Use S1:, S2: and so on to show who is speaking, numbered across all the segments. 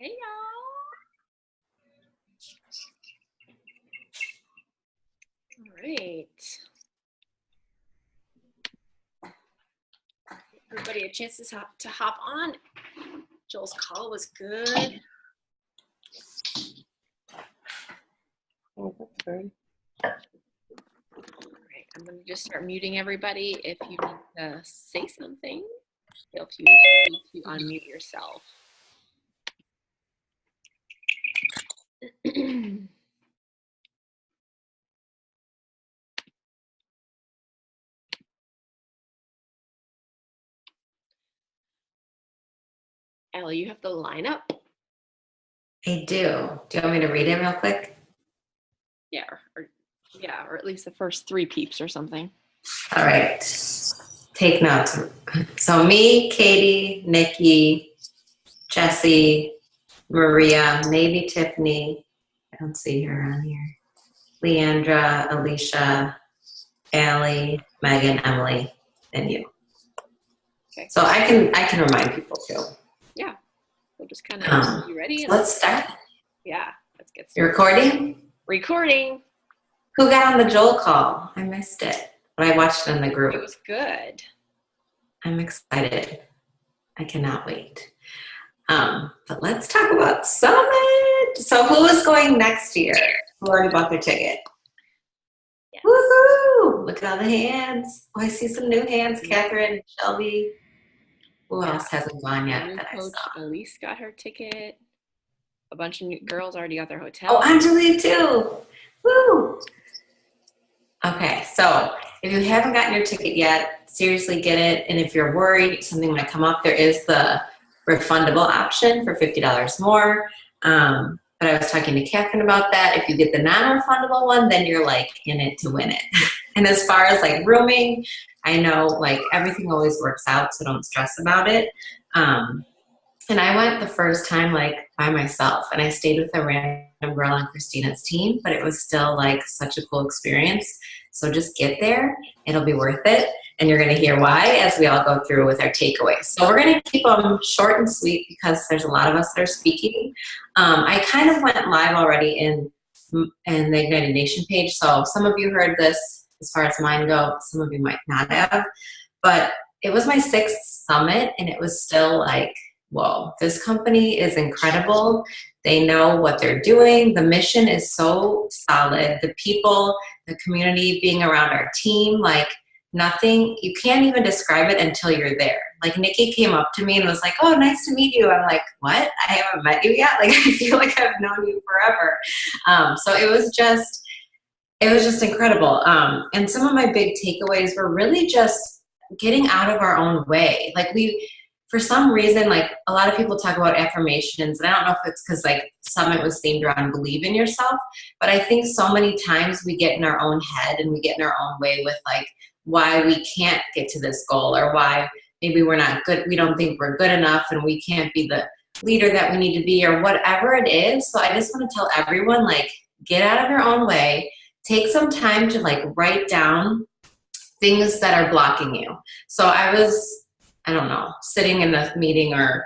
S1: Hey y'all. All right. Everybody a chance to hop on. Joel's call was good.
S2: Oh, that's good.
S1: All right, I'm going to just start muting everybody. If you need to say something, feel free to unmute yourself. Allie, you have the lineup?
S3: I do. Do you want me to read it real quick?
S1: Yeah, or at least the first 3 peeps or something.
S3: All right. Take notes. So me, Katie, Nikki, Jessie, Maria, maybe Tiffany. I don't see her on here. Leandra, Alicia, Allie, Megan, Emily, and you.
S1: Okay.
S3: So I can remind people too.
S1: Yeah. We'll just kind of you ready?
S3: Let's start.
S1: Yeah, let's get started.
S3: You're recording?
S1: Recording.
S3: Who got on the Joel call? I missed it, but I watched it in the group.
S1: It was good.
S3: I'm excited. I cannot wait. But let's talk about Summit. So who is going next year? Who already bought their ticket?
S1: Yes.
S3: Woohoo! Look at all the hands. Oh, I see some new hands. Catherine, Shelby. Who else hasn't gone yet
S1: New
S3: that I
S1: coach
S3: saw?
S1: Elise got her ticket. A bunch of new girls already got their hotel.
S3: Oh, Anjali too. Woo! Okay, so if you haven't gotten your ticket yet, seriously get it. And if you're worried something might come up, there is the refundable option for $50 more. But I was talking to Catherine about that. If you get the non-refundable one, then you're like in it to win it. And as far as like rooming, I know like everything always works out, so don't stress about it. And I went the first time like by myself, and I stayed with a random girl on Christina's team, but it was still like such a cool experience. So just get there, it'll be worth it. And you're gonna hear why as we all go through with our takeaways. So we're gonna keep them short and sweet because there's a lot of us that are speaking. I kind of went live already in the Ignited Nation page. So some of you heard this as far as mine go, some of you might not have, but it was my 6th summit and it was still like, whoa, this company is incredible. They know what they're doing. The mission is so solid. The people, the community being around our team, like nothing, you can't even describe it until you're there. Like Nikki came up to me and was like, oh, nice to meet you. I'm like, what? I haven't met you yet? Like, I feel like I've known you forever. So it was just incredible. And some of my big takeaways were really just getting out of our own way. Like for some reason, like a lot of people talk about affirmations, and I don't know if it's because like Summit was themed around believe in yourself, but I think so many times we get in our own head and we get in our own way with like why we can't get to this goal, or why maybe we're not good, we don't think we're good enough and we can't be the leader that we need to be, or whatever it is. So I just want to tell everyone, like, get out of your own way, take some time to like write down things that are blocking you. So I don't know, sitting in a meeting or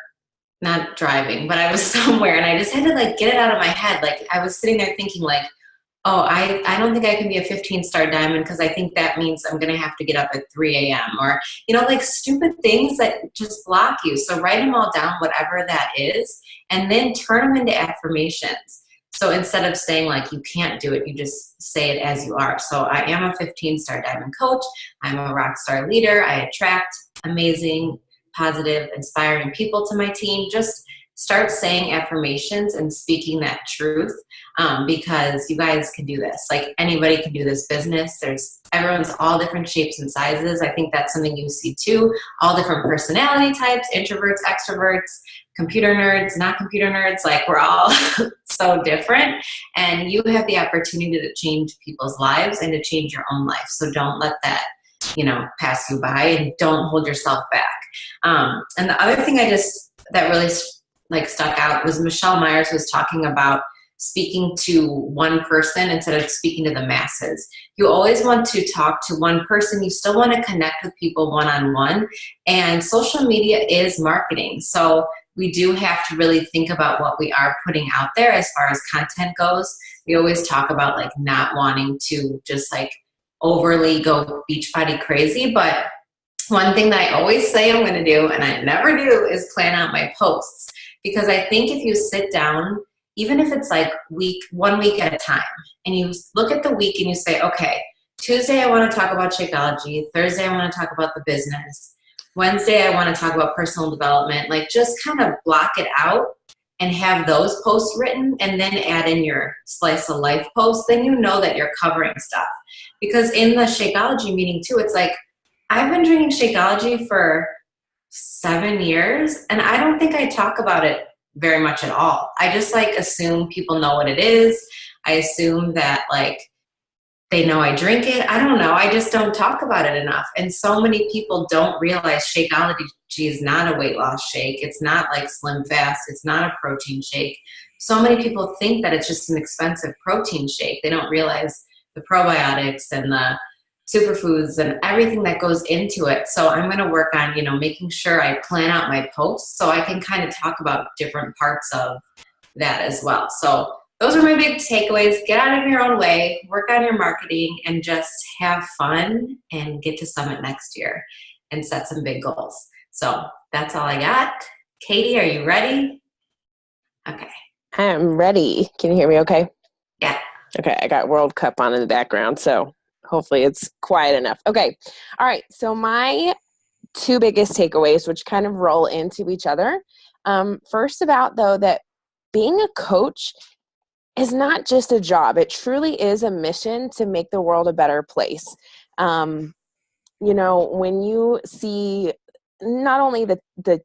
S3: not driving, but I was somewhere and I just had to like get it out of my head. Like I was sitting there thinking like, oh, I don't think I can be a 15-star diamond because I think that means I'm going to have to get up at 3 a.m. or, like stupid things that just block you. So write them all down, whatever that is, and then turn them into affirmations. So instead of saying like you can't do it, you just say it as you are. So I am a 15-star diamond coach. I'm a rock star leader. I attract amazing, positive, inspiring people to my team. Just start saying affirmations and speaking that truth, because you guys can do this. Like anybody can do this business. Everyone's all different shapes and sizes. I think that's something you see too. All different personality types, introverts, extroverts, computer nerds, not computer nerds. Like we're all so different, and you have the opportunity to change people's lives and to change your own life. So don't let that pass you by, and don't hold yourself back. And the other thing that really like stuck out was Michelle Myers was talking about speaking to one person instead of speaking to the masses. You always want to talk to one person. You still want to connect with people one-on-one, and social media is marketing. So we do have to really think about what we are putting out there as far as content goes. We always talk about like not wanting to just like overly go Beachbody crazy, but one thing that I always say I'm going to do, and I never do, is plan out my posts. Because I think if you sit down, even if it's like 1 week at a time, and you look at the week and you say, okay, Tuesday I want to talk about Shakeology, Thursday I want to talk about the business, Wednesday I want to talk about personal development, like just kind of block it out and have those posts written and then add in your slice of life posts, then you know that you're covering stuff. Because in the Shakeology meeting too, it's like, I've been drinking Shakeology for 7 years, and I don't think I talk about it very much at all. I just like assume people know what it is. I assume that like they know I drink it. I don't know. I just don't talk about it enough. And so many people don't realize Shakeology is not a weight loss shake. It's not like Slim Fast. It's not a protein shake. So many people think that it's just an expensive protein shake. They don't realize the probiotics and the superfoods and everything that goes into it. So I'm going to work on, making sure I plan out my posts so I can kind of talk about different parts of that as well. So those are my big takeaways. Get out of your own way, work on your marketing, and just have fun and get to Summit next year and set some big goals. So that's all I got. Katie, are you ready? Okay.
S2: I'm ready. Can you hear me okay?
S3: Yeah.
S2: Okay, I got World Cup on in the background, so hopefully it's quiet enough. Okay. All right. So my 2 biggest takeaways, which kind of roll into each other. First about, though, that being a coach is not just a job. It truly is a mission to make the world a better place. When you see not only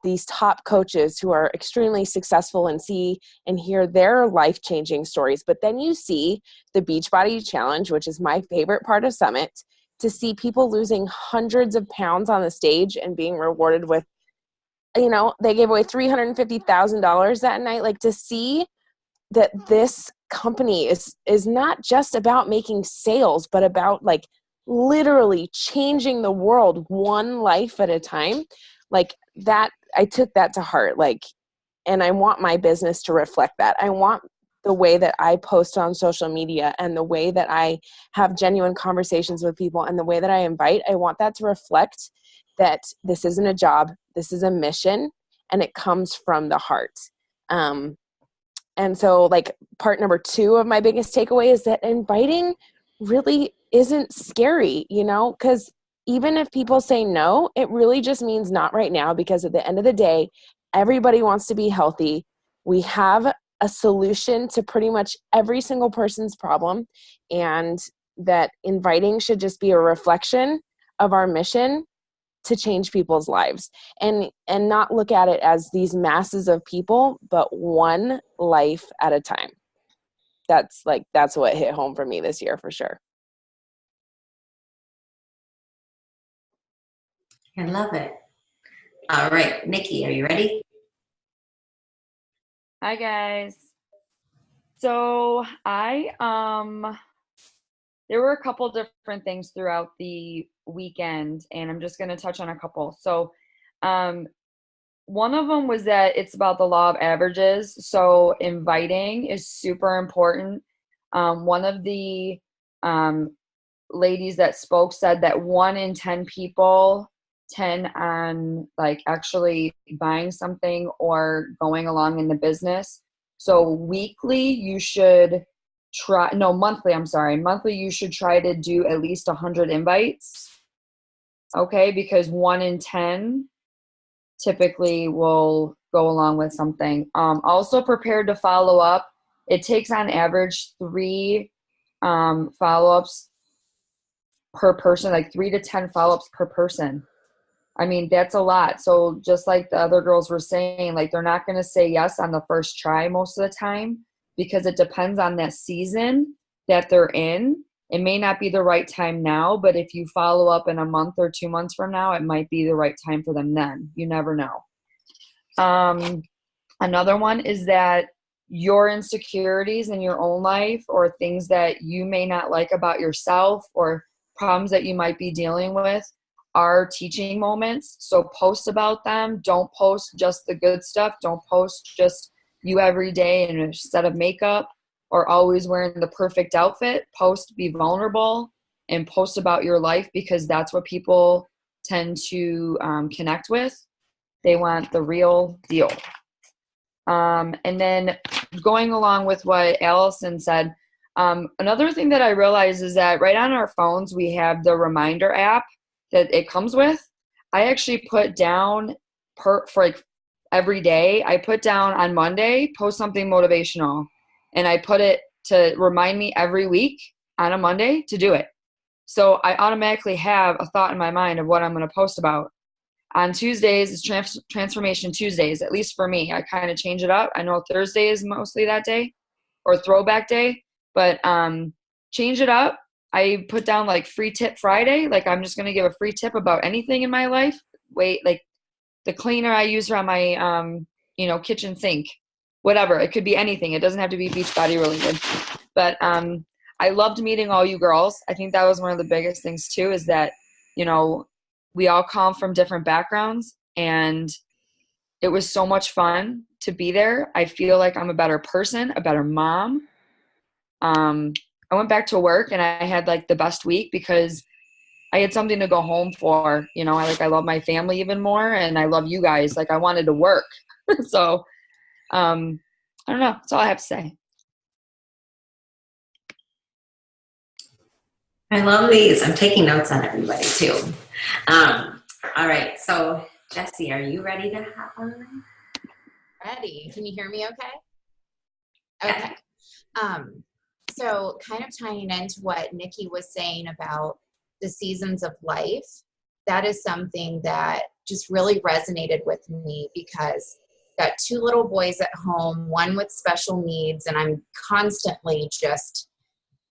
S2: these top coaches who are extremely successful and see and hear their life-changing stories, but then you see the Beachbody Challenge, which is my favorite part of Summit, to see people losing hundreds of pounds on the stage and being rewarded with, they gave away $350,000 that night. Like, to see that this company is not just about making sales, but about like literally changing the world one life at a time, like that, I took that to heart. Like, and I want my business to reflect that. I want the way that I post on social media and the way that I have genuine conversations with people and the way that I invite, I want that to reflect that this isn't a job, this is a mission, and it comes from the heart. And so like part number 2 of my biggest takeaway is that inviting really isn't scary, because even if people say no, it really just means not right now, because at the end of the day, everybody wants to be healthy. We have a solution to pretty much every single person's problem, and that inviting should just be a reflection of our mission to change people's lives, and not look at it as these masses of people, but one life at a time. That's what hit home for me this year for sure.
S3: I love it. All right, Nikki, are you ready?
S4: Hi guys. So there were a couple different things throughout the weekend, and I'm just going to touch on a couple. So one of them was that it's about the law of averages. So inviting is super important. One of the ladies that spoke said that 1 in 10 people tend on like actually buying something or going along in the business. So monthly, you should try to do at least 100 invites. Okay, because 1 in 10 typically will go along with something. Also prepared to follow up. It takes on average 3 follow-ups per person, like 3 to 10 follow-ups per person. I mean, that's a lot. So just like the other girls were saying, like they're not going to say yes on the first try most of the time, because it depends on that season that they're in. It may not be the right time now, but if you follow up in a month or 2 months from now, it might be the right time for them then. You never know. Another one is that your insecurities in your own life, or things that you may not like about yourself, or problems that you might be dealing with, are teaching moments. So post about them. Don't post just the good stuff. Don't post just you every day in a set of makeup or always wearing the perfect outfit. Post, be vulnerable, and post about your life, because that's what people tend to connect with. They want the real deal. And then going along with what Allison said, another thing that I realized is that right on our phones, we have the reminder app that it comes with. I actually put down for like every day, I put down on Monday, post something motivational. And I put it to remind me every week on a Monday to do it. So I automatically have a thought in my mind of what I'm going to post about. On Tuesdays, it's Transformation Tuesdays, at least for me. I kind of change it up. I know Thursday is mostly that day, or Throwback Day, but change it up. I put down like Free Tip Friday. Like, I'm just going to give a free tip about anything in my life. Like the cleaner I use around my, kitchen sink, whatever. It could be anything. It doesn't have to be Beachbody related. But I loved meeting all you girls. I think that was one of the biggest things too, is that, we all come from different backgrounds, and it was so much fun to be there. I feel like I'm a better person, a better mom. I went back to work and I had like the best week because I had something to go home for. I love my family even more, and I love you guys. Like, I wanted to work. So I don't know. That's all I have to say.
S3: I love these. I'm taking notes on everybody too. All right. So Jessie, are you ready to hop on?
S5: Ready. Can you hear me okay? Okay. So kind of tying into what Nikki was saying about the seasons of life, that is something that just really resonated with me, because I've got 2 little boys at home, one with special needs, and I'm constantly just,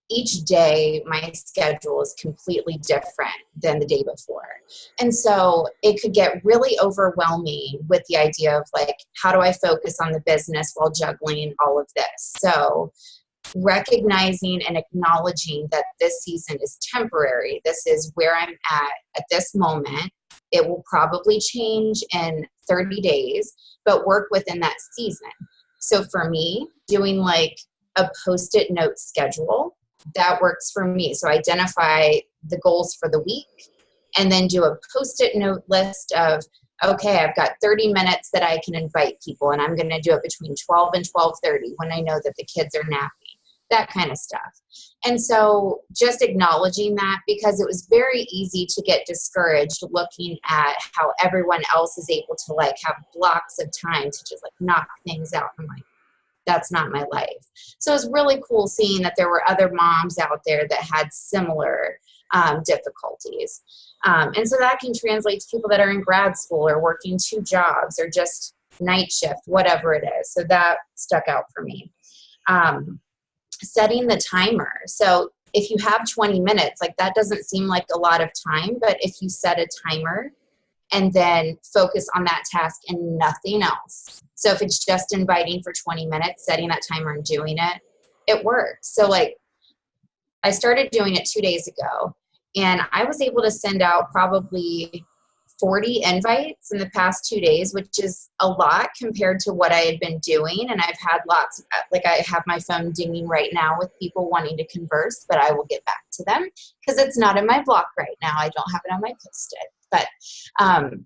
S5: each day my schedule is completely different than the day before. And so it could get really overwhelming with the idea of like, how do I focus on the business while juggling all of this? So recognizing and acknowledging that this season is temporary. This is where I'm at this moment. It will probably change in 30 days, but work within that season. So for me, doing like a Post-it note schedule, that works for me. So identify the goals for the week and then do a Post-it note list of, okay, I've got 30 minutes that I can invite people, and I'm going to do it between 12 and 12:30 when I know that the kids are napping, that kind of stuff. And so just acknowledging that, because it was very easy to get discouraged looking at how everyone else is able to like have blocks of time to just like knock things out. I'm like, that's not my life. So it was really cool seeing that there were other moms out there that had similar difficulties. And so that can translate to people that are in grad school or working 2 jobs or just night shift, whatever it is. So that stuck out for me. Setting the timer. So if you have 20 minutes, like that doesn't seem like a lot of time, but if you set a timer and then focus on that task and nothing else. So if it's just inviting for 20 minutes, setting that timer and doing it, it works. So like I started doing it 2 days ago, and I was able to send out probably 40 invites in the past 2 days, which is a lot compared to what I had been doing. And I've had lots, like I have my phone dinging right now with people wanting to converse, but I will get back to them because it's not in my block right now. I don't have it on my Post-it. But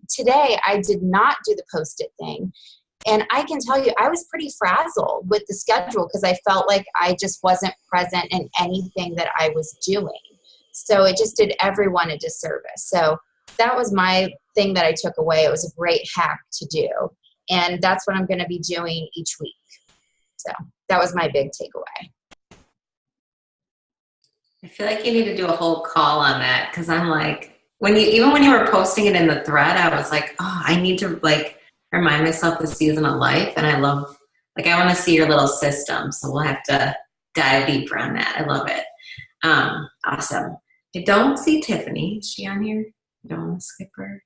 S5: today I did not do the Post-it thing. And I can tell you, I was pretty frazzled with the schedule because I felt like I just wasn't present in anything that I was doing. So it just did everyone a disservice. So that was my thing that I took away. It was a great hack to do. And that's what I'm going to be doing each week. So that was my big takeaway.
S3: I feel like you need to do a whole call on that, because I'm like, even when you were posting it in the thread, I was like, oh, I need to like remind myself the season of life. And I love, like, I want to see your little system. So we'll have to dive deeper on that. I love it. Awesome. I don't see Tiffany. Is she on here? Don't want to skip her.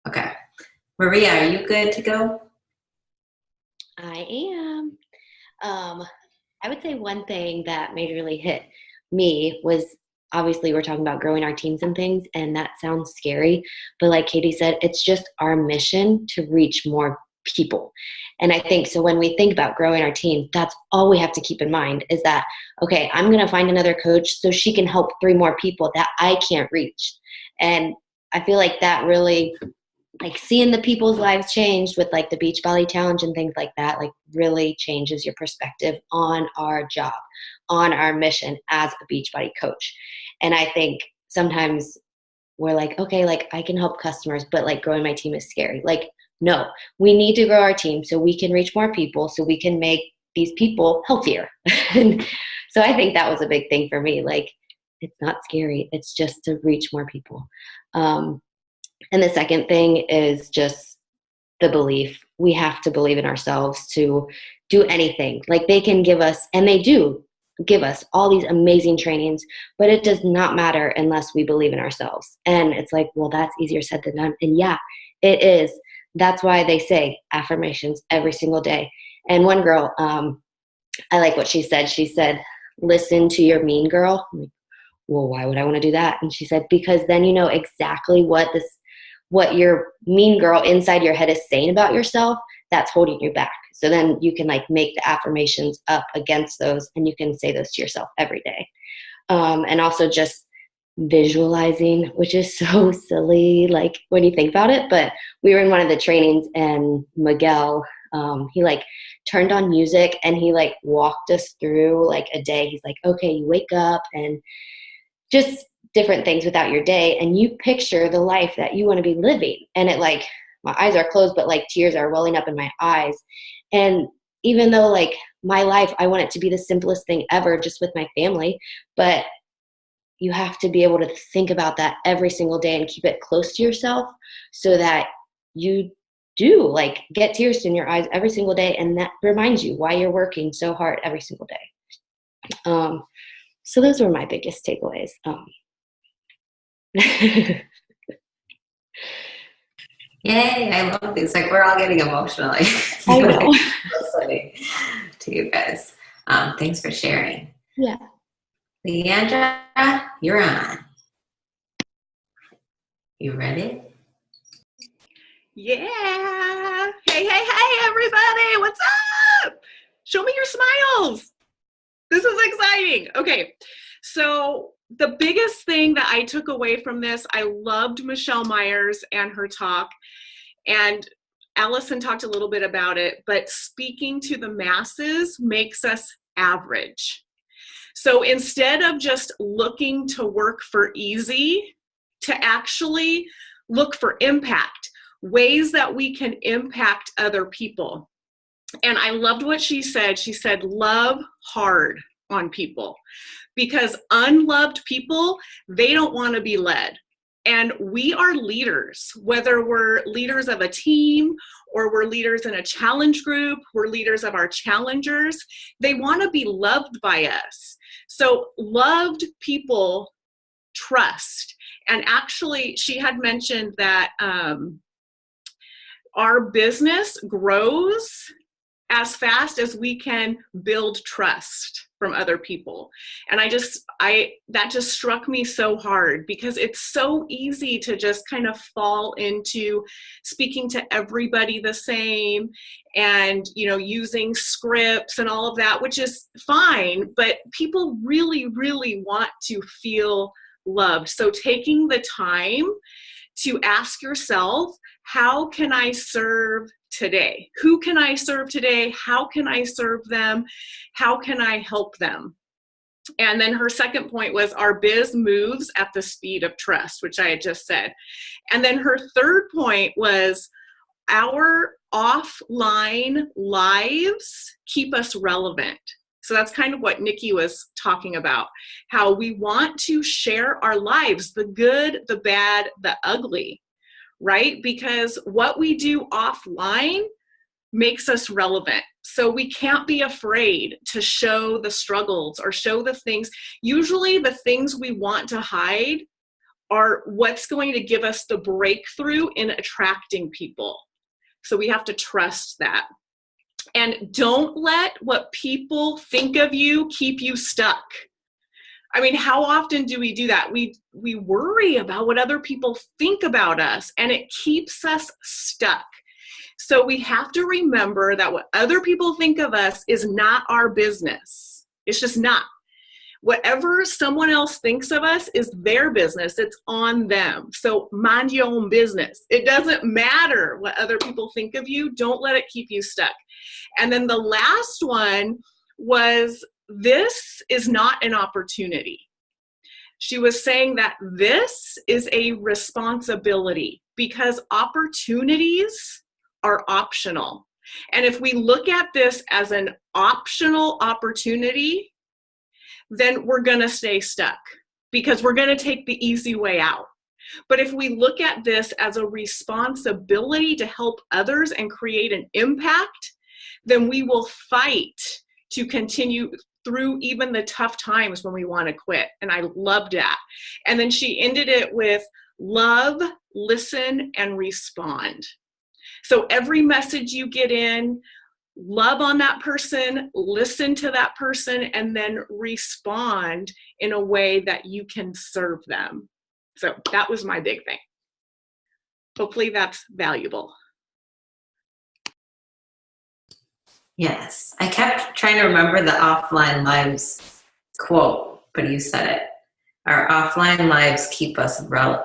S3: Okay. Maria, are you good to go?
S6: I am. I would say one thing that majorly hit me was obviously we're talking about growing our teams and things, and that sounds scary, but like Katie said, it's just our mission to reach more people. And I think so when we think about growing our team, that's all we have to keep in mind is that, okay, I'm going to find another coach so she can help 3 more people that I can't reach. And I feel like that really, like seeing the people's lives changed with like the Beachbody Challenge and things like that, like really changes your perspective on our job, on our mission as a Beachbody coach. And I think sometimes we're like, okay, like I can help customers, but like growing my team is scary. Like, no, we need to grow our team so we can reach more people, so we can make these people healthier. And so I think that was a big thing for me. Like, it's not scary. It's just to reach more people. And the second thing is just the belief. We have to believe in ourselves to do anything. Like they can give us, and they do give us all these amazing trainings, but it does not matter unless we believe in ourselves. And it's like, well, that's easier said than done. And yeah, it is. That's why they say affirmations every single day. And one girl, I like what she said. She said, listen to your mean girl. I'm like, well, why would I want to do that? And she said, because then you know exactly what your mean girl inside your head is saying about yourself that's holding you back. So then you can like make the affirmations up against those, and you can say those to yourself every day. And also just visualizing, which is so silly, like when you think about it, but we were in one of the trainings and Miguel, he like turned on music and he like walked us through like a day. He's like, okay, you wake up and just different things without your day, and you picture the life that you want to be living. And it like, my eyes are closed, but like tears are welling up in my eyes. And even though like my life, I want it to be the simplest thing ever, just with my family, but you have to be able to think about that every single day and keep it close to yourself so that you do like get tears in your eyes every single day. And that reminds you why you're working so hard every single day. So those were my biggest takeaways.
S3: Yay, I love these. Like we're all getting emotional.
S6: I know.
S3: Listening to you guys. Thanks for sharing.
S6: Yeah.
S3: Leandra, you're on. You ready?
S7: Yeah. Hey, everybody. What's up? Show me your smiles. This is exciting. Okay. So the biggest thing that I took away from this, I loved Michelle Myers and her talk. And Allison talked a little bit about it, but speaking to the masses makes us average. So instead of just looking to work for easy, to actually look for impact, ways that we can impact other people. And I loved what she said. She said, love hard on people, because unloved people, they don't want to be led. And we are leaders, whether we're leaders of a team or we're leaders in a challenge group, we're leaders of our challengers. They want to be loved by us. So loved people trust. And actually, she had mentioned that our business grows as fast as we can build trust from other people. And that just struck me so hard, because it's so easy to just kind of fall into speaking to everybody the same and, using scripts and all of that, which is fine, but people really, really want to feel loved. So taking the time to ask yourself, how can I serve today? Who can I serve today? How can I serve them? How can I help them? And then her second point was our biz moves at the speed of trust, which I had just said. And then her third point was our offline lives keep us relevant. So that's kind of what Nikki was talking about, how we want to share our lives, the good, the bad, the ugly, right? Because what we do offline makes us relevant. So we can't be afraid to show the struggles or show the things. Usually the things we want to hide are what's going to give us the breakthrough in attracting people. So we have to trust that. And don't let what people think of you keep you stuck. I mean, how often do we do that? We worry about what other people think about us, and it keeps us stuck. So we have to remember that what other people think of us is not our business. It's just not. Whatever someone else thinks of us is their business. It's on them. So mind your own business. It doesn't matter what other people think of you. Don't let it keep you stuck. And then the last one was, this is not an opportunity. She was saying that this is a responsibility, because opportunities are optional. And if we look at this as an optional opportunity, then we're going to stay stuck, because we're going to take the easy way out. But if we look at this as a responsibility to help others and create an impact, then we will fight to continue through even the tough times when we want to quit. And I loved that. And then she ended it with love, listen, and respond. So every message you get in, love on that person, listen to that person, and then respond in a way that you can serve them. So that was my big thing. Hopefully that's valuable.
S3: Yes. I kept trying to remember the Offline Lives quote, but you said it. Our offline lives keep us relevant.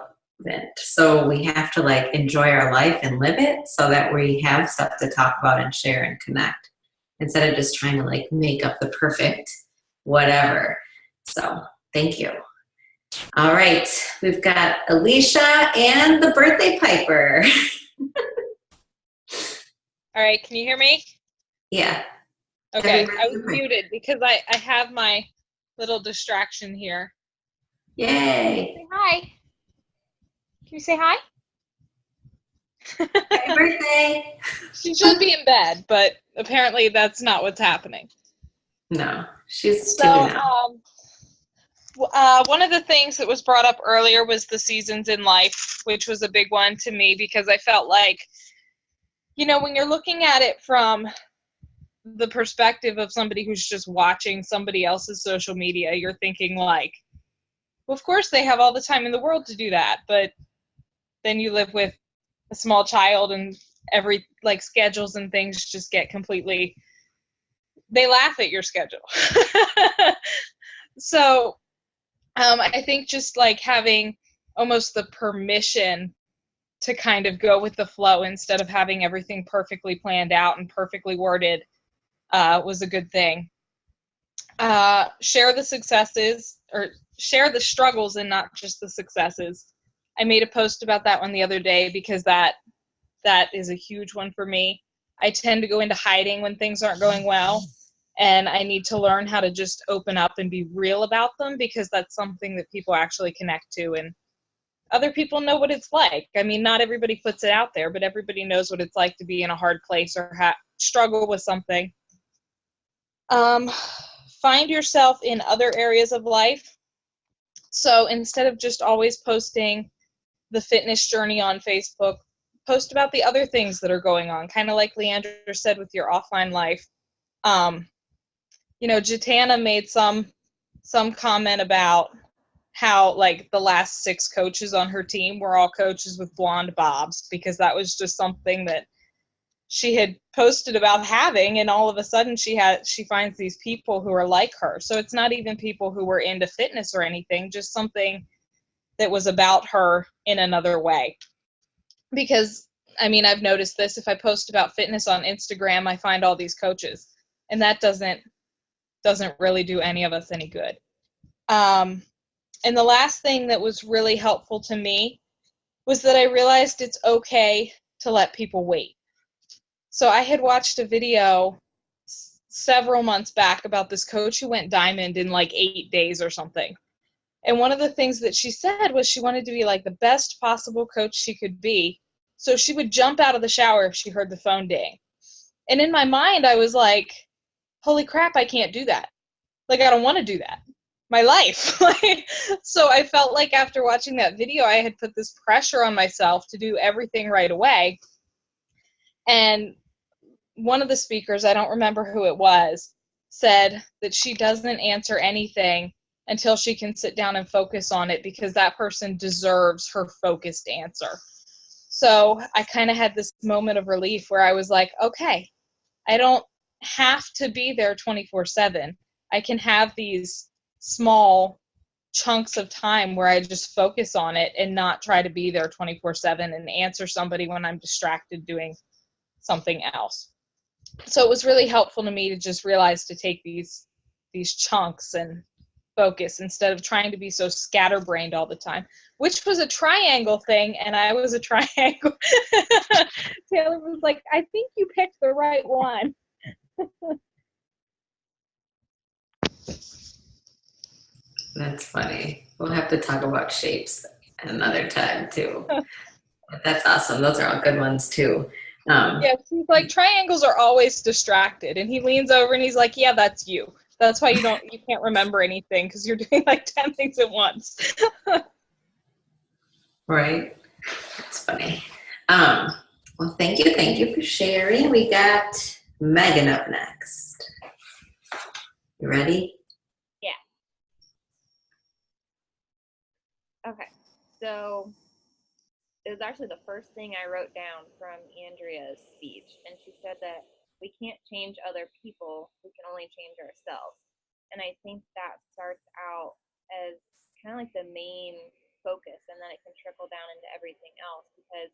S3: So we have to like enjoy our life and live it so that we have stuff to talk about and share and connect, instead of just trying to like make up the perfect whatever. So thank you. All right. We've got Alicia and the birthday piper.
S8: All right. Can you hear me?
S3: Yeah.
S8: Okay. I was muted because I have my little distraction here.
S3: Yay.
S8: Say hi. Can you say hi?
S3: Happy birthday.
S8: She should be in bed, but apparently that's not what's happening.
S3: No, she's
S8: So,
S3: tuning out.
S8: one of the things that was brought up earlier was the seasons in life, which was a big one to me, because I felt like, you know, when you're looking at it from the perspective of somebody who's just watching somebody else's social media, you're thinking like, well, of course they have all the time in the world to do that, but then you live with a small child and every like schedules and things just get completely, they laugh at your schedule. So I think just like having almost the permission to kind of go with the flow instead of having everything perfectly planned out and perfectly worded was a good thing. Share the successes, or share the struggles and not just the successes. I made a post about that one the other day because that is a huge one for me. I tend to go into hiding when things aren't going well, and I need to learn how to just open up and be real about them, because that's something that people actually connect to, and other people know what it's like. I mean, not everybody puts it out there, but everybody knows what it's like to be in a hard place or struggle with something. Find yourself in other areas of life. So instead of just always posting the fitness journey on Facebook, post about the other things that are going on, kind of like Leandra said with your offline life. You know, Jatana made some comment about how like the last 6 coaches on her team were all coaches with blonde bobs, because that was just something that she had posted about having, and all of a sudden she finds these people who are like her. So it's not even people who were into fitness or anything, just something that was about her in another way. Because I mean, I've noticed this, if I post about fitness on Instagram, I find all these coaches, and that doesn't really do any of us any good. And the last thing that was really helpful to me was that I realized it's okay to let people wait. So I had watched a video several months back about this coach who went diamond in like 8 days or something. And one of the things that she said was she wanted to be like the best possible coach she could be. So she would jump out of the shower if she heard the phone ding. And in my mind, I was like, holy crap, I can't do that. Like, I don't want to do that. My life. So I felt like after watching that video, I had put this pressure on myself to do everything right away. And one of the speakers, I don't remember who it was, said that she doesn't answer anything until she can sit down and focus on it, because that person deserves her focused answer. So I kind of had this moment of relief where I was like, okay, I don't have to be there 24/7. I can have these small chunks of time where I just focus on it and not try to be there 24/7 and answer somebody when I'm distracted doing something else. So it was really helpful to me to just realize to take these chunks and focus instead of trying to be so scatterbrained all the time, which was a triangle thing, and I was a triangle. Taylor was like, I think you picked the right one.
S3: That's funny. We'll have to talk about shapes another time too. But that's awesome. Those are all good ones too.
S8: Yeah, he's like, triangles are always distracted, and he leans over and he's like, yeah, that's you. That's why you can't remember anything, because you're doing like 10 things at once.
S3: Right? That's funny. Well, thank you for sharing. We got Megan up next. You ready?
S9: Okay, so it was actually the first thing I wrote down from Andrea's speech, and she said that we can't change other people, we can only change ourselves. And I think that starts out as kind of like the main focus, and then it can trickle down into everything else, because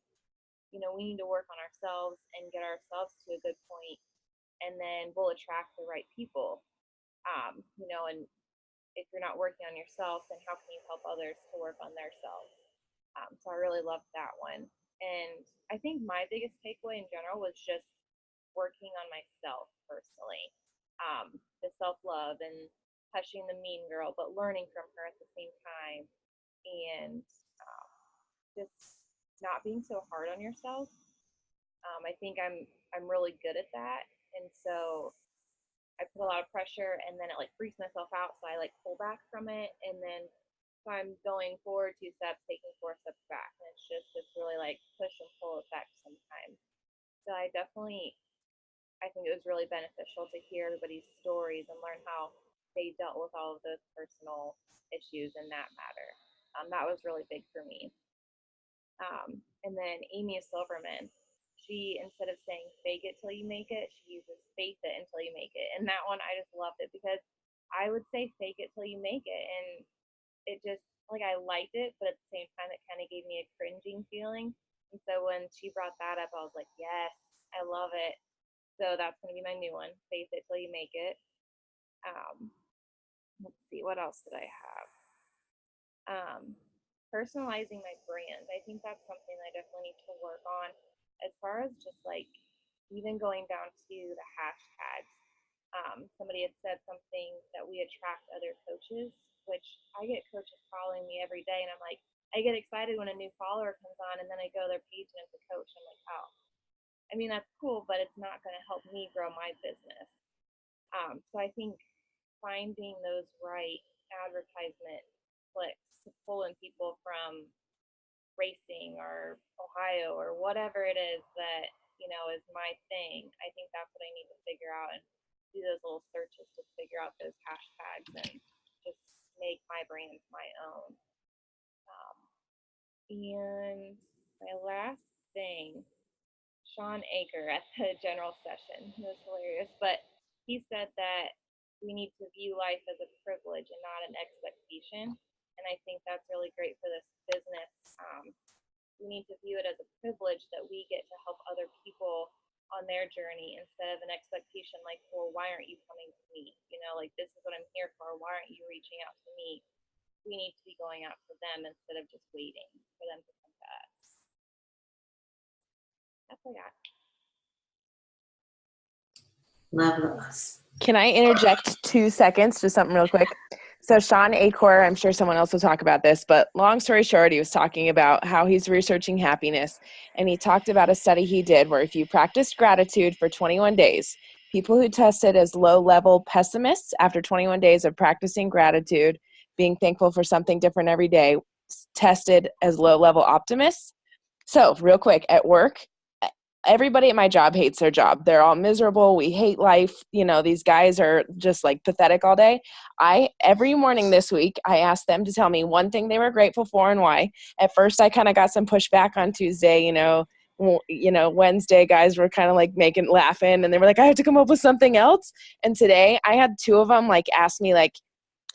S9: we need to work on ourselves and get ourselves to a good point, and then we'll attract the right people. And if you're not working on yourself, then how can you help others to work on themselves? So I really loved that one. And I think my biggest takeaway in general was just working on myself personally. The self-love and hushing the mean girl, but learning from her at the same time. And just not being so hard on yourself. I think I'm really good at that. And so I put a lot of pressure, and then it like freaks myself out. So I like pull back from it, and then if I'm going forward 2 steps, taking 4 steps back, and it's just this really like push and pull effect sometimes. So I think it was really beneficial to hear everybody's stories and learn how they dealt with all of those personal issues in that matter. That was really big for me. And then Amy Silverman, she, instead of saying fake it till you make it, she uses faith it until you make it. And that one, I just loved it, because I would say fake it till you make it. And it just, like, I liked it, but at the same time, it kind of gave me a cringing feeling. And so when she brought that up, I was like, yes, I love it. So that's going to be my new one, faith it till you make it. Let's see, what else did I have? Personalizing my brand. I think that's something I definitely need to work on, as far as just like even going down to the hashtags. Somebody had said something that we attract other coaches, which I get coaches following me every day, and I'm like, I get excited when a new follower comes on, and then I go to their page and it's a coach. I'm like, oh, I mean, that's cool, but it's not going to help me grow my business. So I think finding those right advertisement clicks to pull in people from racing or Ohio or whatever it is that is my thing. I think that's what I need to figure out, and do those little searches to figure out those hashtags and just make my brand my own. And my last thing, Sean Aker at the general session, it was hilarious, but he said that we need to view life as a privilege and not an expectation. And I think that's really great for this business. We need to view it as a privilege that we get to help other people on their journey, instead of an expectation like, well, why aren't you coming to me? Like, this is what I'm here for. Why aren't you reaching out to me? We need to be going out to them instead of just waiting for them to come to us. That's what I got.
S3: Marvelous.
S2: Can I interject 2 seconds, just something real quick? So Sean Acor, I'm sure someone else will talk about this, but long story short, he was talking about how he's researching happiness, and he talked about a study he did where if you practiced gratitude for 21 days, people who tested as low-level pessimists after 21 days of practicing gratitude, being thankful for something different every day, tested as low-level optimists. So real quick, at work, everybody at my job hates their job. They're all miserable. We hate life. You know, these guys are just like pathetic all day. Every morning this week, I asked them to tell me one thing they were grateful for and why. At first, I kind of got some pushback on Tuesday, Wednesday guys were kind of like laughing, and they were like, I have to come up with something else. And today I had two of them like ask me like,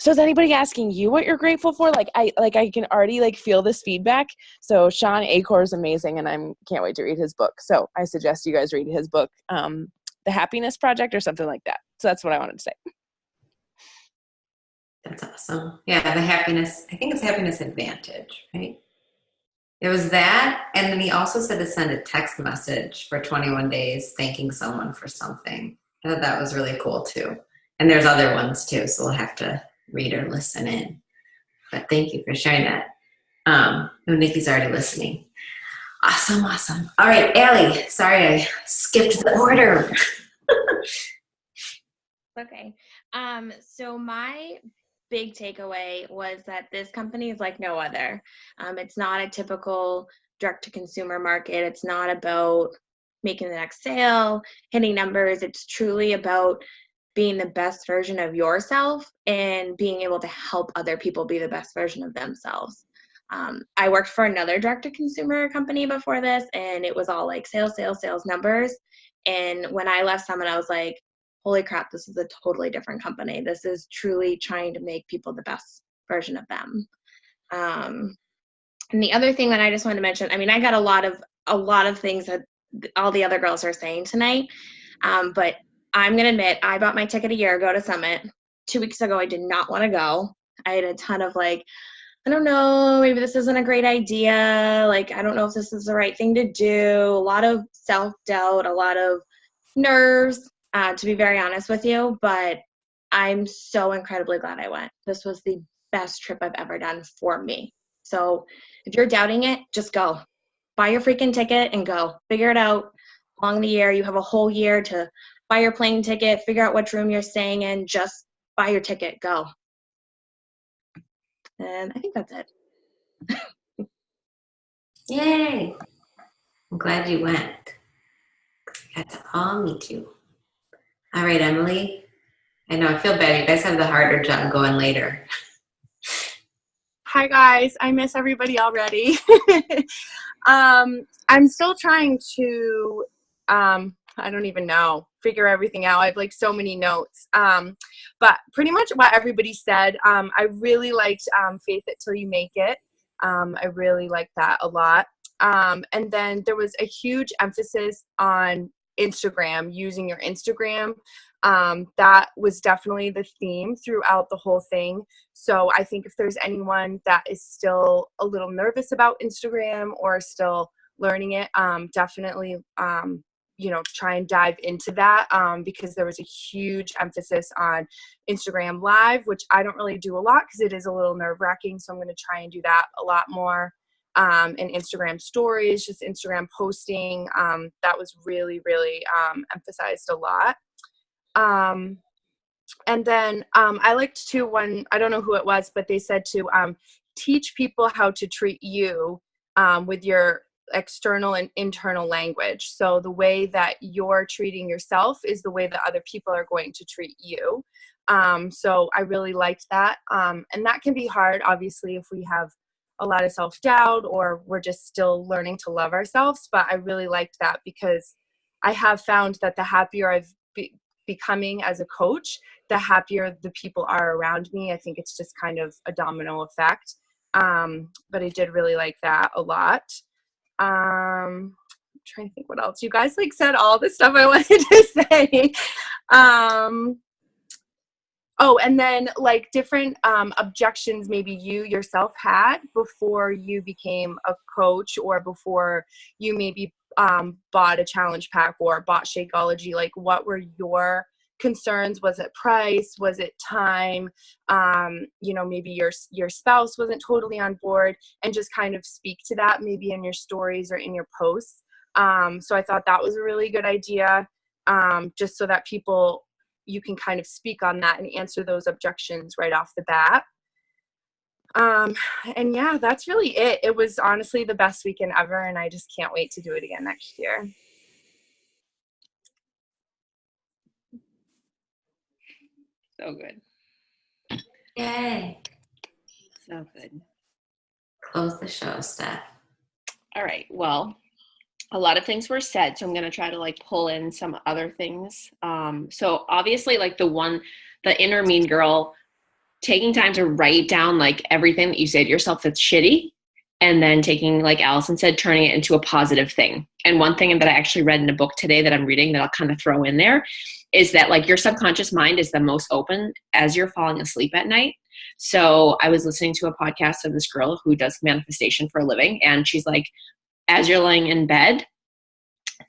S2: so is anybody asking you what you're grateful for? I can already like feel this feedback. So Sean Acor is amazing, and can't wait to read his book. So I suggest you guys read his book, The Happiness Project or something like that. So that's what I wanted to say.
S3: That's awesome. Yeah, I think it's Happiness Advantage, right? It was that, and then he also said to send a text message for 21 days thanking someone for something. I thought that was really cool too. And there's other ones too, so we'll have to read or listen in. But thank you for sharing that. Nikki's already listening. Awesome. All right, Allie, sorry I skipped the order.
S10: Okay. So my big takeaway was that this company is like no other. It's not a typical direct-to-consumer market. It's not about making the next sale, hitting numbers. It's truly about being the best version of yourself and being able to help other people be the best version of themselves. I worked for another direct-to-consumer company before this, and it was all like sales numbers. And when I left Summit, I was like, holy crap, this is a totally different company. This is truly trying to make people the best version of them. And the other thing that I just wanted to mention, I mean, I got a lot of things that all the other girls are saying tonight, but I'm going to admit, I bought my ticket a year ago to Summit. 2 weeks ago, I did not want to go. I had a ton of like, I don't know, maybe this isn't a great idea. Like, I don't know if this is the right thing to do. A lot of self-doubt, a lot of nerves, to be very honest with you. But I'm so incredibly glad I went. This was the best trip I've ever done for me. So if you're doubting it, just go. Buy your freaking ticket and go. Figure it out along the year. You have a whole year to buy your plane ticket, figure out which room you're staying in, just buy your ticket, go. And I think that's it.
S3: Yay! I'm glad you went. I got to all meet you. All right, Emily. I know, I feel bad. You guys have the harder job going later.
S11: Hi, guys. I miss everybody already. I'm still trying to, I don't even know, figure everything out. I have like so many notes. But pretty much what everybody said. I really liked Faith It Till You Make It. I really liked that a lot. And then there was a huge emphasis on Instagram, using your Instagram. That was definitely the theme throughout the whole thing. So I think if there's anyone that is still a little nervous about Instagram or still learning it, definitely, try and dive into that, because there was a huge emphasis on Instagram Live, which I don't really do a lot because it is a little nerve-wracking. So I'm going to try and do that a lot more. And Instagram stories, just Instagram posting, that was really, really emphasized a lot. And then I liked to I don't know who it was, but they said to teach people how to treat you with your external and internal language. So the way that you're treating yourself is the way that other people are going to treat you. So I really liked that. And that can be hard, obviously, if we have a lot of self-doubt or we're just still learning to love ourselves. But I really liked that because I have found that the happier I've becoming as a coach, the happier the people are around me. I think it's just kind of a domino effect. But I did really like that a lot. I'm trying to think what else. You guys like said all the stuff I wanted to say. Oh, and then like different objections maybe you yourself had before you became a coach or before you maybe bought a challenge pack or bought Shakeology. Like, what were your concerns? Was it price? Was it time? Maybe your spouse wasn't totally on board, and just kind of speak to that maybe in your stories or in your posts. So I thought that was a really good idea, just so that you can kind of speak on that and answer those objections right off the bat. And yeah, that's really it. It was honestly the best weekend ever, and I just can't wait to do it again next year.
S1: So good.
S3: Yay.
S1: So good.
S3: Close the show, Steph.
S1: All right. Well, a lot of things were said, so I'm going to try to like pull in some other things. So obviously like the inner mean girl, taking time to write down like everything that you say to yourself that's shitty, and then taking, like Allison said, turning it into a positive thing. And one thing that I actually read in a book today that I'm reading that I'll kind of throw in there is that like your subconscious mind is the most open as you're falling asleep at night. So I was listening to a podcast of this girl who does manifestation for a living, and she's like, as you're laying in bed,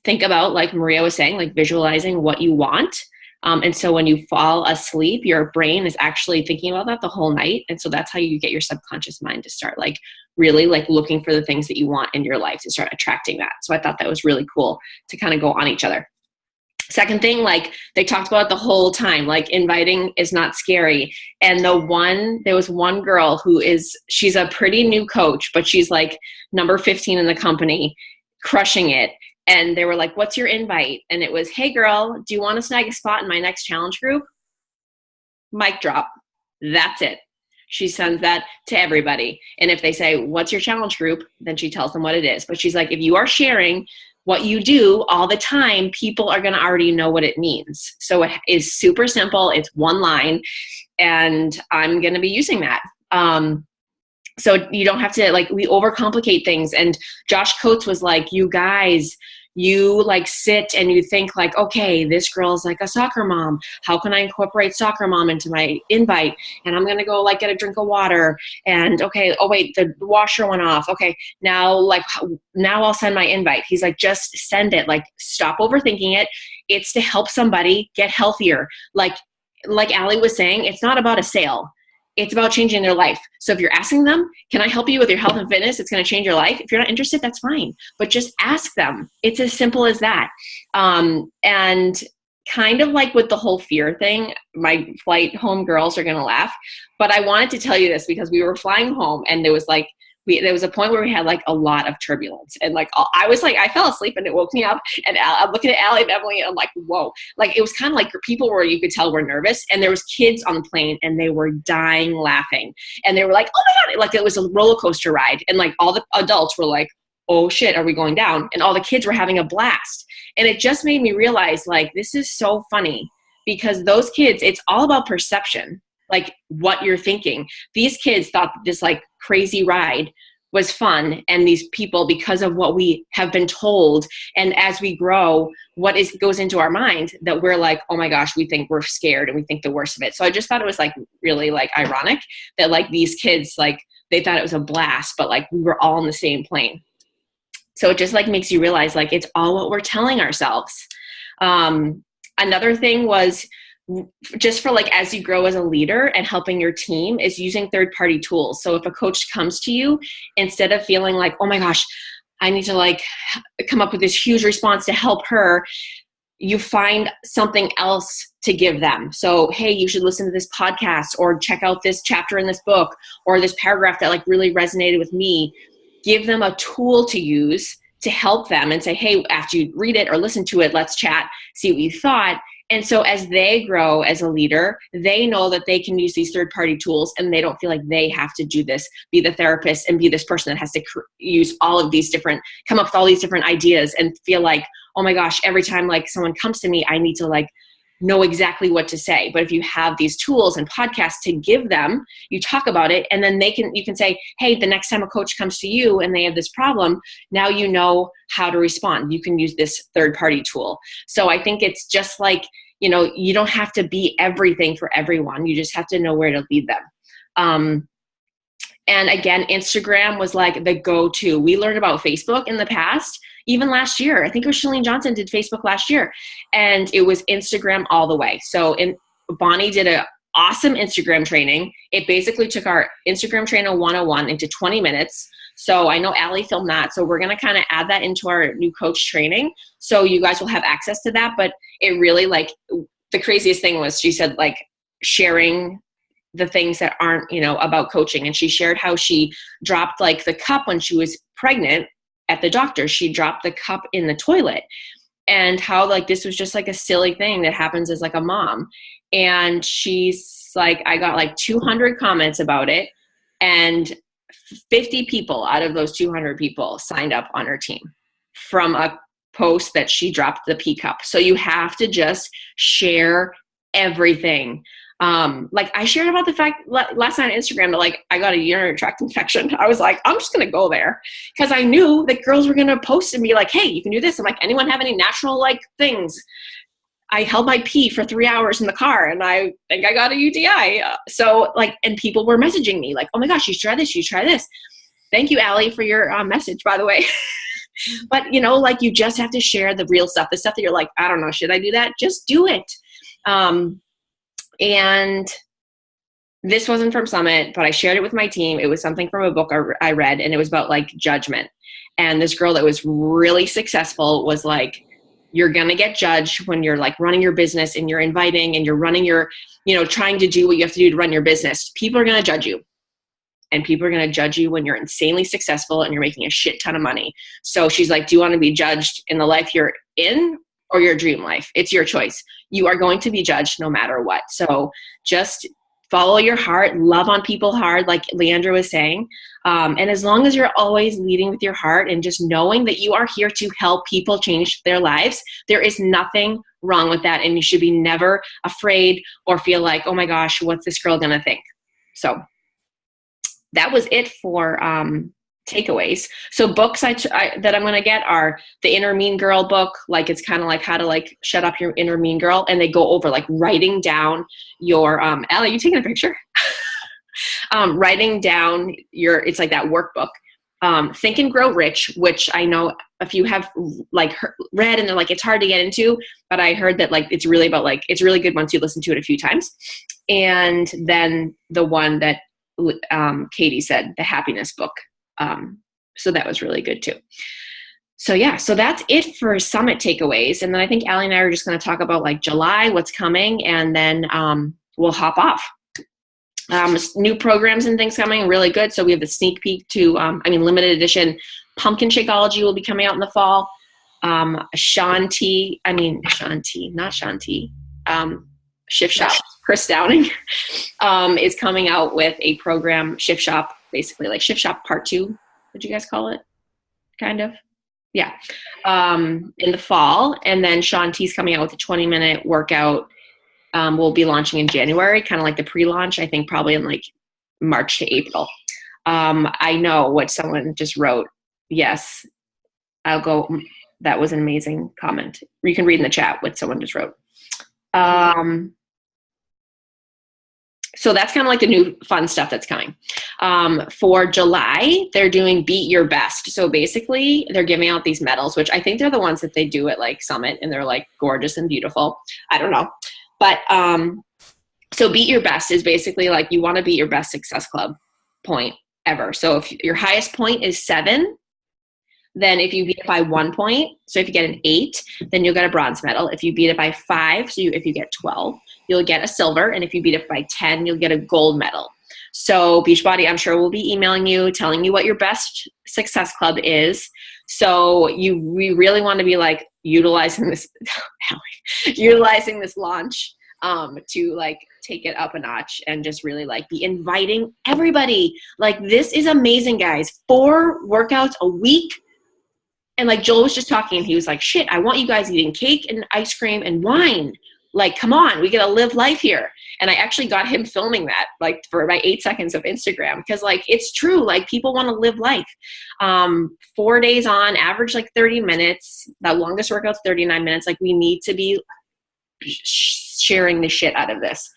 S1: think about, like Maria was saying, like visualizing what you want. And so when you fall asleep, your brain is actually thinking about that the whole night. And so that's how you get your subconscious mind to start like really like looking for the things that you want in your life, to start attracting that. So I thought that was really cool to kind of go on each other. Second thing, like they talked about it the whole time, like inviting is not scary. And there was one girl she's a pretty new coach, but she's like number 15 in the company, crushing it. And they were like, what's your invite? And it was, hey girl, do you want to snag a spot in my next challenge group? Mic drop. That's it. She sends that to everybody. And if they say, what's your challenge group? Then she tells them what it is. But she's like, if you are sharing what you do all the time, people are going to already know what it means. So it is super simple. It's one line. And I'm going to be using that. So you don't have to, like, we overcomplicate things. And Josh Coates was like, you guys, you like sit and you think like, okay, this girl's like a soccer mom. How can I incorporate soccer mom into my invite? And I'm going to go like get a drink of water. And okay, oh wait, the washer went off. Okay, now I'll send my invite. He's like, just send it. Like, stop overthinking it. It's to help somebody get healthier. Like Allie was saying, it's not about a sale. It's about changing their life. So if you're asking them, can I help you with your health and fitness? It's going to change your life. If you're not interested, that's fine. But just ask them. It's as simple as that. And kind of like with the whole fear thing, my flight home girls are going to laugh. But I wanted to tell you this because we were flying home and there was like, there was a point where we had like a lot of turbulence, and like I was like, I fell asleep and it woke me up, and I'm looking at Allie and Emily and I'm like, whoa. Like it was kind of like people were, you could tell were nervous, and there was kids on the plane and they were dying laughing, and they were like, oh my God, like it was a roller coaster ride, and like all the adults were like, oh shit, are we going down? And all the kids were having a blast. And it just made me realize, like, this is so funny because those kids, it's all about perception. Like what you're thinking. These kids thought this like crazy ride was fun, and these people, because of what we have been told, and as we grow, what goes into our mind, that we're like, oh my gosh, we think we're scared and we think the worst of it. So I just thought it was like really like ironic that like these kids, like they thought it was a blast, but like we were all in the same plane. So it just like makes you realize like it's all what we're telling ourselves. Another thing was, just for like as you grow as a leader and helping your team, is using third-party tools. So if a coach comes to you, instead of feeling like, oh my gosh, I need to like come up with this huge response to help her, you find something else to give them. So, hey, you should listen to this podcast, or check out this chapter in this book, or this paragraph that like really resonated with me. Give them a tool to use to help them and say, hey, after you read it or listen to it, let's chat, see what you thought. And so as they grow as a leader, they know that they can use these third-party tools, and they don't feel like they have to do this, be the therapist and be this person that has to use all of these different, come up with all these different ideas, and feel like, oh my gosh, every time like someone comes to me, I need to like know exactly what to say. But if you have these tools and podcasts to give them, you talk about it, and then you can say, hey, the next time a coach comes to you and they have this problem, now you know how to respond. You can use this third-party tool. So I think it's just like, you know, you don't have to be everything for everyone. You just have to know where to lead them. And again, Instagram was like the go-to. We learned about Facebook in the past, even last year. I think it was Chalene Johnson did Facebook last year, and it was Instagram all the way. So Bonnie did an awesome Instagram training. It basically took our Instagram Trainer 101 into 20 minutes. So I know Allie filmed that. So we're going to kind of add that into our new coach training. So you guys will have access to that. But it really, like, the craziest thing was she said, like, sharing the things that aren't, you know, about coaching. And she shared how she dropped like the cup when she was pregnant at the doctor. She dropped the cup in the toilet. and how like this was just like a silly thing that happens as like a mom. And she's like, I got like 200 comments about it, and 50 people out of those 200 people signed up on her team from a post that she dropped the pea cup. So you have to just share everything. Like I shared about the fact last night on Instagram that like I got a urinary tract infection. I was like, I'm just going to go there because I knew that girls were going to post and be like, hey, you can do this. I'm like, anyone have any natural like things? I held my pee for 3 hours in the car and I think I got a UTI. So like, and people were messaging me like, oh my gosh, you should try this. You should try this. Thank you, Allie, for your message, by the way. But you know, like you just have to share the real stuff, the stuff that you're like, I don't know, should I do that? Just do it. And this wasn't from Summit, but I shared it with my team. It was something from a book I read, and it was about like judgment. And this girl that was really successful was like, you're going to get judged when you're like running your business and you're inviting and you're running your, you know, trying to do what you have to do to run your business. People are going to judge you. And people are going to judge you when you're insanely successful and you're making a shit ton of money. So she's like, do you want to be judged in the life you're in or your dream life? It's your choice. You are going to be judged no matter what. So just follow your heart, love on people hard, like Leandra was saying. And as long as you're always leading with your heart and just knowing that you are here to help people change their lives, there is nothing wrong with that. And you should be never afraid or feel like, oh my gosh, what's this girl going to think? So that was it for takeaways. So books that I'm going to get are the Inner Mean Girl book. Like it's kind of like how to like shut up your inner mean girl. And they go over like writing down your, Allie, you taking a picture? Writing down it's like that workbook. Think and Grow Rich, which I know if you have like read and they're like, it's hard to get into, but I heard that like, it's really about like, it's really good once you listen to it a few times. And then the one that Katie said, the happiness book. So that was really good too. So yeah, so that's it for Summit takeaways. And then I think Allie and I are just going to talk about like July, what's coming, and then we'll hop off. New programs and things coming, really good. So we have a sneak peek to, limited edition Pumpkin Shakeology will be coming out in the fall. Shift Shop, Chris Downing, is coming out with a program, Shift Shop, basically like Shift Shop Part 2, would you guys call it? Kind of. Yeah. In the fall. And then Shanti's coming out with a 20-minute workout. We'll be launching in January, kind of like the pre-launch, I think probably in like March to April. I know what someone just wrote. Yes, I'll go. That was an amazing comment. You can read in the chat what someone just wrote. So that's kind of like the new fun stuff that's coming. For July, they're doing Beat Your Best. So basically, they're giving out these medals, which I think they're the ones that they do at like Summit, and they're like gorgeous and beautiful. I don't know. But so Beat Your Best is basically like you want to beat your best Success Club point ever. So if your highest point is 7, then if you beat it by 1 point, so if you get an 8, then you'll get a bronze medal. If you beat it by 5, so if you get 12, you'll get a silver. And if you beat it by 10, you'll get a gold medal. So Beachbody, I'm sure, will be emailing you, telling you what your best Success Club is. So we really want to be like utilizing this launch to like take it up a notch and just really like be inviting everybody. Like this is amazing, guys. 4 workouts a week. And like Joel was just talking, and he was like, shit, I want you guys eating cake and ice cream and wine. Like, come on, we got to live life here. And I actually got him filming that like for about 8 seconds of Instagram, because like it's true, like people want to live life. 4 days on, average like 30 minutes. The longest workout's 39 minutes. Like we need to be sharing the shit out of this.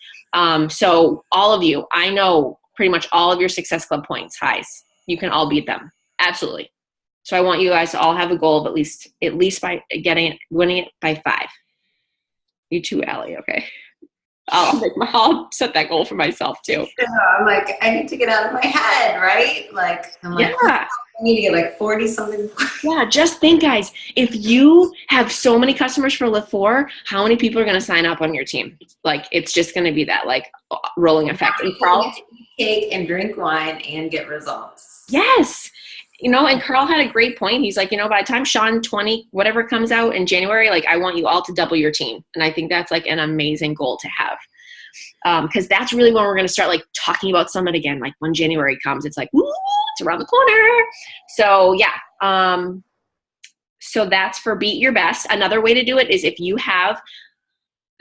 S1: So all of you, I know pretty much all of your Success Club points, highs. You can all beat them. Absolutely. So I want you guys to all have a goal of at least by winning it by 5. You too, Allie. Okay. I'll set that goal for myself too.
S3: I'm like, I need to get out of my head, right? Like, I'm like, yeah. I need to get like 40 something.
S1: Yeah. Just think, guys, if you have so many customers for Lift 4, how many people are going to sign up on your team? Like, it's just going to be that like rolling effect. And
S3: Carl, cake and drink wine and get results.
S1: Yes. and Carl had a great point. He's like, by the time Sean 20, whatever comes out in January, like I want you all to double your team. And I think that's like an amazing goal to have. Because that's really when we're going to start like talking about Summit again. Like when January comes, it's like, woo, it's around the corner. So yeah. So that's for Beat Your Best. Another way to do it is if you have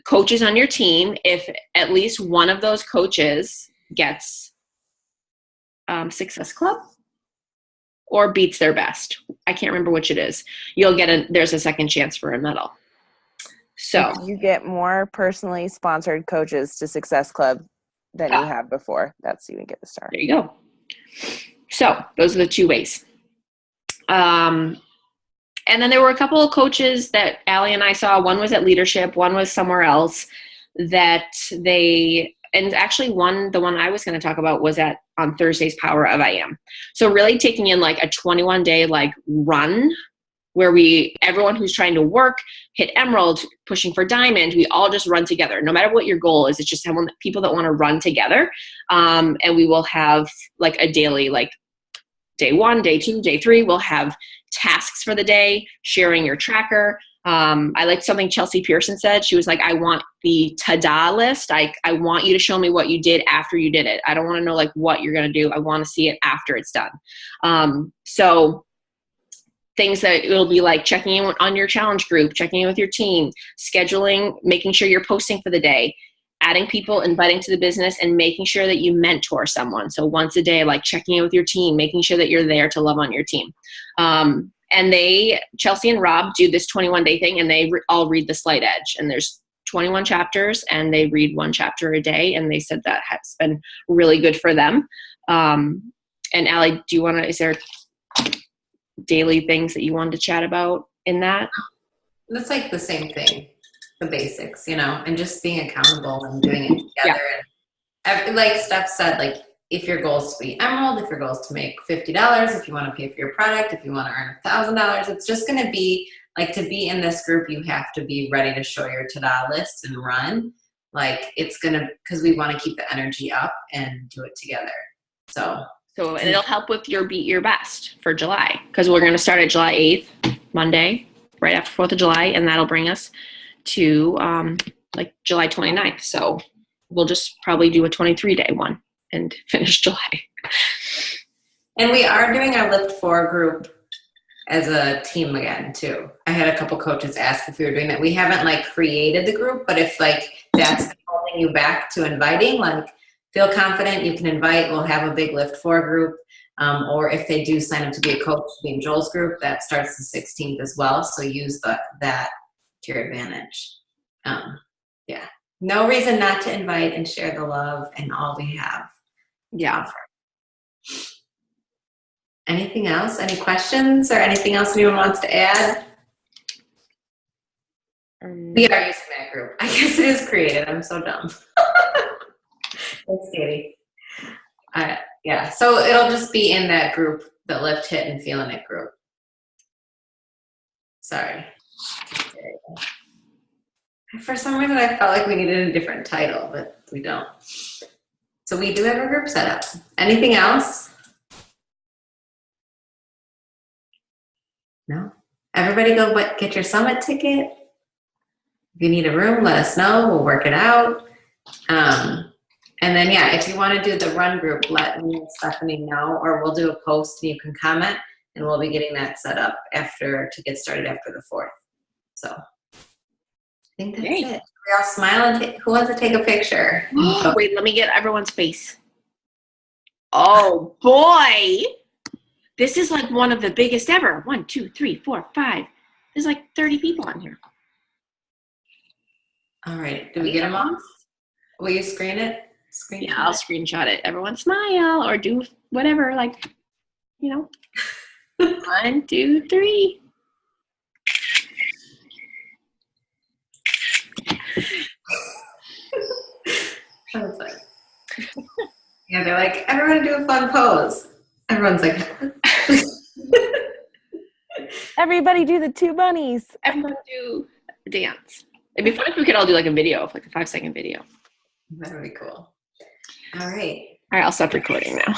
S1: coaches on your team, if at least one of those coaches gets Success Club or beats their best, I can't remember which it is, there's a second chance for a medal. So
S2: you get more personally sponsored coaches to Success Club than you have before. That's you can get the star.
S1: There you go. So those are the two ways. And then there were a couple of coaches that Allie and I saw. One was at Leadership, one was somewhere else and actually the one I was going to talk about was on Thursday's Power of I Am. So really taking in like a 21-day like run where everyone who's trying to work, hit Emerald, pushing for Diamond, we all just run together. No matter what your goal is, it's just people that want to run together. And we will have like a daily, like day 1, day 2, day 3, we'll have tasks for the day, sharing your tracker. I liked something Chelsea Pearson said. She was like, I want the ta-da list. I want you to show me what you did after you did it. I don't want to know like what you're going to do. I want to see it after it's done. So things that it'll be like checking in on your challenge group, checking in with your team, scheduling, making sure you're posting for the day, adding people, inviting to the business, and making sure that you mentor someone. So once a day, like checking in with your team, making sure that you're there to love on your team. And Chelsea and Rob do this 21-day thing, and they all read The Slight Edge. And there's 21 chapters, and they read 1 chapter a day. And they said that has been really good for them. And Allie, is there daily things that you wanted to chat about in that?
S3: That's like the same thing, the basics, and just being accountable and doing it together. Yeah. And like Steph said, like if your goal is to be Emerald, if your goal is to make $50, if you want to pay for your product, if you want to earn $1,000, it's just going to be like, to be in this group, you have to be ready to show your ta-da list and run. Like because we want to keep the energy up and do it together.
S1: And it'll help with your Beat Your Best for July, because we're going to start at July 8th, Monday, right after 4th of July, and that'll bring us to like July 29th. So we'll just probably do a 23-day one and finish July.
S3: And we are doing our Lift 4 group as a team again too. I had a couple coaches ask if we were doing that. We haven't like created the group, but if like that's holding you back to inviting, like feel confident, you can invite. We'll have a big Lift 4 group. Or if they do sign up to be a coach to be in Joel's group, that starts the 16th as well. So use that to your advantage. Yeah. No reason not to invite and share the love and all we have.
S1: Yeah.
S3: Anything else? Any questions or anything else anyone wants to add? We are using that group. I guess it is created. I'm so dumb. Thanks, Katie. Yeah, so it'll just be in that group, the Lift, Hit, and Feeling It group. Sorry. For some reason, I felt like we needed a different title, but we don't. So we do have a group set up. Anything else? No? Everybody go get your Summit ticket. If you need a room, let us know. We'll work it out. And then, yeah, if you want to do the run group, let me and Stephanie know, or we'll do a post and you can comment, and we'll be getting that set up to get started after the 4th. So I think that's it. We all smile and who wants to take a picture?
S1: Wait, let me get everyone's face. Oh boy. This is like one of the biggest ever. 1, 2, 3, 4, 5. There's like 30 people on here.
S3: All right. Did we get them off? Will you screen it?
S1: Yeah, I'll screenshot it. Everyone smile or do whatever, 1, 2, 3.
S3: Yeah, they're like, everyone do a fun pose. Everyone's like,
S2: everybody do the 2 bunnies.
S1: Everyone do a dance. It'd be fun if we could all do like a video, like a 5-second video.
S3: That would be cool. All right.
S1: All right, I'll stop recording now.